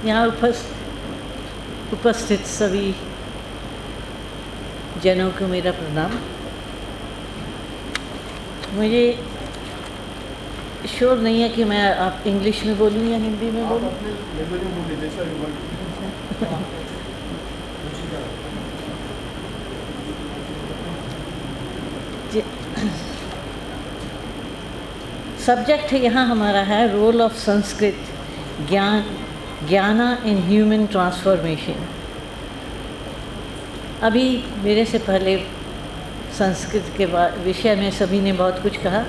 यहाँ उपस्थित सभी जनों को मेरा प्रणाम। मुझे श्योर नहीं है कि मैं आप इंग्लिश में बोलूँ या हिंदी में बोलूँ। सब्जेक्ट यहाँ हमारा है रोल ऑफ संस्कृत ज्ञाना इन ह्यूमन ट्रांसफॉर्मेशन। अभी मेरे से पहले संस्कृत के विषय में सभी ने बहुत कुछ कहा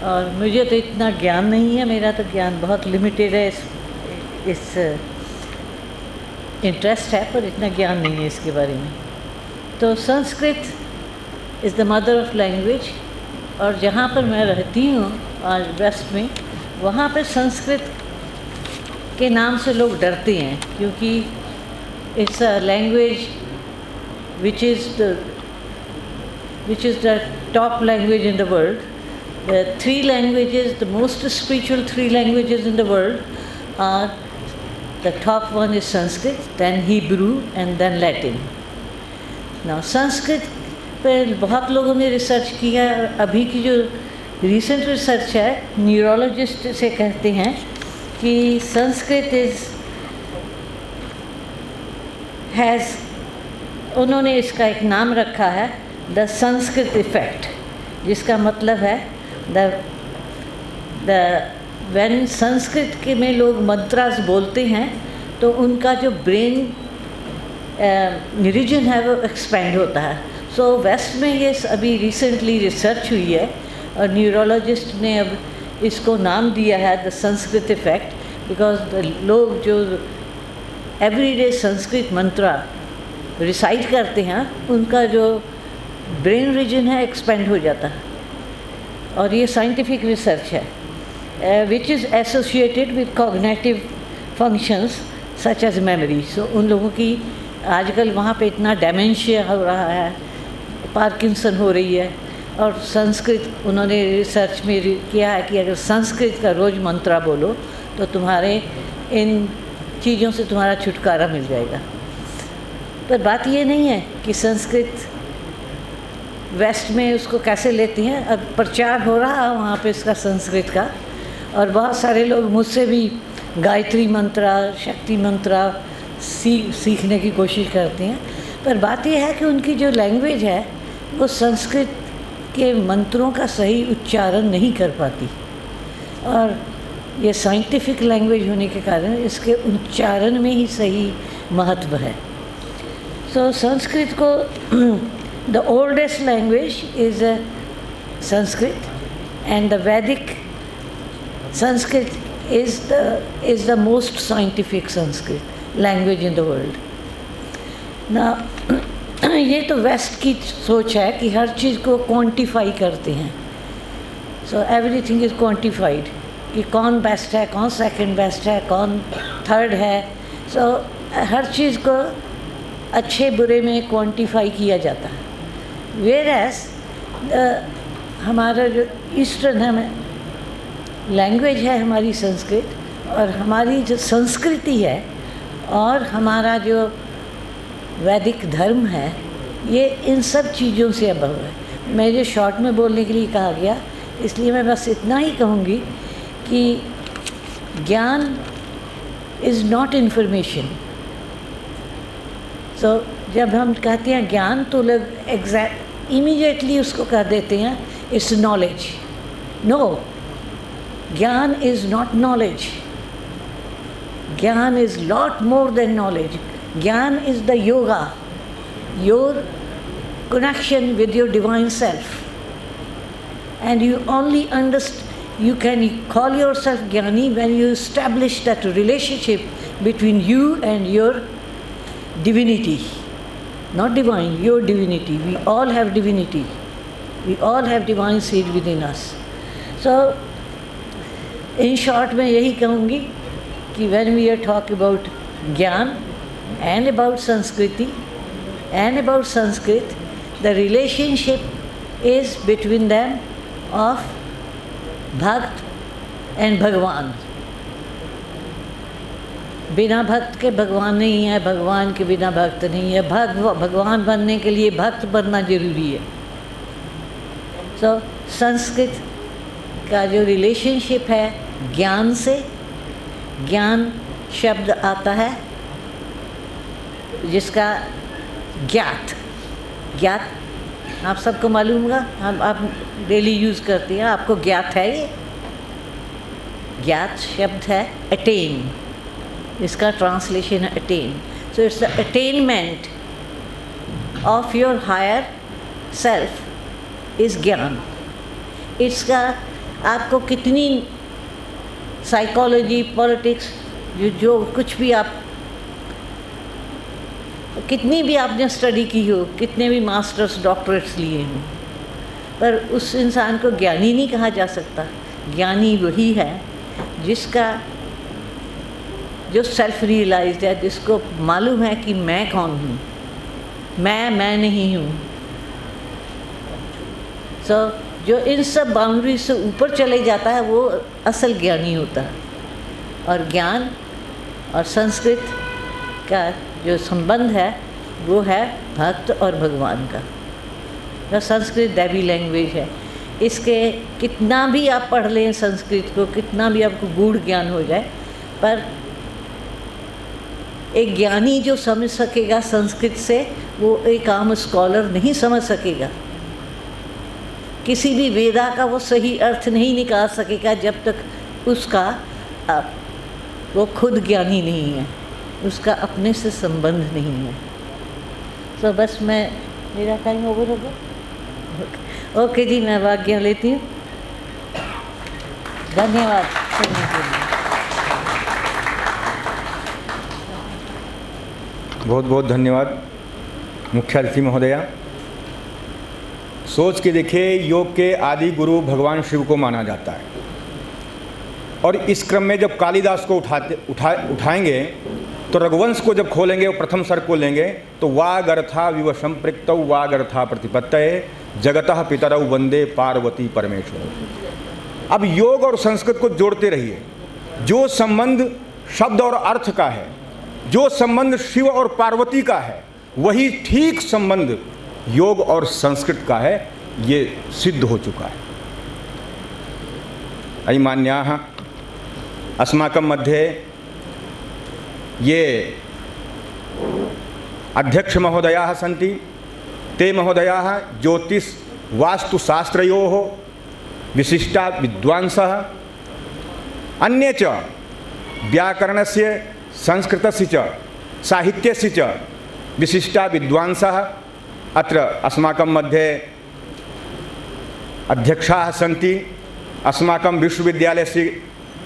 और मुझे तो इतना ज्ञान नहीं है, मेरा तो ज्ञान बहुत लिमिटेड है, इस इंटरेस्ट है पर इतना ज्ञान नहीं है इसके बारे में। तो Sanskrit is the mother of language, और जहाँ पर मैं रहती हूँ आज वेस्ट में, वहाँ पर संस्कृत के नाम से लोग डरते हैं, क्योंकि it's a language which is the top language in the world. The three languages, the most spiritual three languages in the world are, the top one is Sanskrit, then Hebrew and then Latin. Now Sanskrit पर बहुत लोगों ने research किया। अभी की जो recent research है, neurologist से कहते हैं कि संस्कृत उन्होंने इसका एक नाम रखा है द संस्कृत इफ़ेक्ट, जिसका मतलब है व्हेन संस्कृत के में लोग मंत्रास बोलते हैं तो उनका जो ब्रेन रीजन है वो एक्सपेंड होता है। सो वेस्ट में ये अभी रिसेंटली रिसर्च हुई है और न्यूरोलॉजिस्ट ने अब इसको नाम दिया है द संस्कृत इफ़ेक्ट, बिकॉज लोग जो एवरीडे संस्कृत मंत्रा रिसाइट करते हैं उनका जो ब्रेन रीजन है एक्सपेंड हो जाता है। और ये साइंटिफिक रिसर्च है which is associated with cognitive functions such as memory. So उन लोगों की आजकल वहाँ पे इतना डेमेंशिया हो रहा है, पार्किंसन हो रही है, और संस्कृत उन्होंने रिसर्च में किया है कि अगर संस्कृत का रोज़ मंत्रा बोलो तो तुम्हारे इन चीज़ों से तुम्हारा छुटकारा मिल जाएगा। पर बात ये नहीं है कि संस्कृत वेस्ट में उसको कैसे लेती हैं। अब प्रचार हो रहा है वहाँ पे इसका संस्कृत का, और बहुत सारे लोग मुझसे भी गायत्री मंत्रा, शक्ति मंत्रा सीखने की कोशिश करते हैं। पर बात यह है कि उनकी जो लैंग्वेज है वो संस्कृत के मंत्रों का सही उच्चारण नहीं कर पाती, और ये साइंटिफिक लैंग्वेज होने के कारण इसके उच्चारण में ही सही महत्व है। So Sanskrit को the oldest language is Sanskrit, and the Vedic Sanskrit is the most scientific Sanskrit language in the world. Now ये तो वेस्ट की सोच है कि हर चीज़ को क्वांटिफाई करते हैं। So everything is quantified कि कौन बेस्ट है, कौन सेकंड बेस्ट है, कौन थर्ड है। So हर चीज़ को अच्छे बुरे में क्वांटिफाई किया जाता है। वेयरएज हमारा जो ईस्टर्न है लैंग्वेज है हमारी संस्कृत, और हमारी जो संस्कृति है और हमारा जो वैदिक धर्म है, ये इन सब चीज़ों से अभव है। मैं जो शॉर्ट में बोलने के लिए कहा गया, इसलिए मैं बस इतना ही कहूँगी कि ज्ञान इज़ नॉट इन्फॉर्मेशन। तो जब हम कहते हैं ज्ञान तो लोग एग्जैक्ट इमीडिएटली उसको कह देते हैं it's knowledge. No, gyan is not knowledge. Gyan is lot more than knowledge. Gyan is the yoga, your connection with your divine self, and you only you can call yourself Jnani when you establish that relationship between you and your divinity. Not divine, your divinity. We all have divinity. We all have divine seed within us. So, in short, मैं यही कहूँगी कि when we are talking about Gyan and about Sanskriti and about Sanskrit, the relationship is between them of Bhakt and Bhagavan. बिना भक्त के भगवान नहीं है, भगवान के बिना भक्त नहीं है। भगवान बनने के लिए भक्त बनना जरूरी है। तो संस्कृत का जो रिलेशनशिप है ज्ञान से, ज्ञान शब्द आता है जिसका ज्ञात, ज्ञात आप सबको मालूम होगा, आप डेली यूज़ करती हैं, आपको ज्ञात है ये। ज्ञात शब्द है अटेन, इसका ट्रांसलेशन है attain. So it's the attainment of your higher self is gyan. इसका आपको कितनी साइकोलॉजी, पॉलिटिक्स, जो कुछ भी आप, कितनी भी आपने स्टडी की हो, कितने भी मास्टर्स डॉक्टरेट्स लिए हों, पर उस इंसान को ज्ञानी नहीं कहा जा सकता। ज्ञानी वही है जिसका, जो सेल्फ रियलाइज्ड है, जिसको मालूम है कि मैं कौन हूँ, मैं नहीं हूँ। सो जो इन सब बाउंड्री से ऊपर चले जाता है वो असल ज्ञानी होता है। और ज्ञान और संस्कृत का जो संबंध है वो है भक्त और भगवान का। तो संस्कृत दैवी लैंग्वेज है, इसके कितना भी आप पढ़ लें संस्कृत को, कितना भी आपको गूढ़ ज्ञान हो जाए, पर एक ज्ञानी जो समझ सकेगा संस्कृत से, वो एक आम स्कॉलर नहीं समझ सकेगा। किसी भी वेदा का वो सही अर्थ नहीं निकाल सकेगा जब तक उसका वो खुद ज्ञानी नहीं है, उसका अपने से संबंध नहीं है। तो बस मेरा टाइम ओवर हो गया। ओके जी, मैं आज्ञा लेती हूँ। धन्यवाद सुनने के लिए। बहुत बहुत धन्यवाद मुख्यातिथि महोदया। सोच के देखिए, योग के आदि गुरु भगवान शिव को माना जाता है, और इस क्रम में जब कालिदास को उठाएंगे तो रघुवंश को जब खोलेंगे और प्रथम सर्ग को लेंगे तो वागर्था विवशम प्रक्तौ वागर्था प्रतिपत्तये जगतः पितरौ वंदे पार्वती परमेश्वर। अब योग और संस्कृत को जोड़ते रहिए। जो संबंध शब्द और अर्थ का है, जो संबंध शिव और पार्वती का है, वही ठीक संबंध योग और संस्कृत का है। ये सिद्ध हो चुका है। अयमान्याः अस्माकं मध्ये ये अध्यक्ष महोदयाः सन्ति। ते महोदयाः ज्योतिष वास्तुशास्त्रयोः विशिष्टा विद्वांसः, अन्ये च व्याकरणस्य संस्कृतस्य च साहित्यस्य च विशिष्टा विद्वांसः अत्र अस्माकं मध्ये अध्यक्षाः सन्ति। अस्माकं विश्वविद्यालयस्य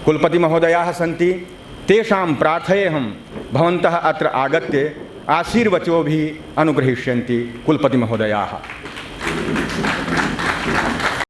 कुलपति महोदयाः सन्ति। तेषां प्रार्थयेऽहं भवन्तः अत्र आगत्य आशीर्वचोभिः अनुगृहीष्यन्ति कुलपति महोदयाः।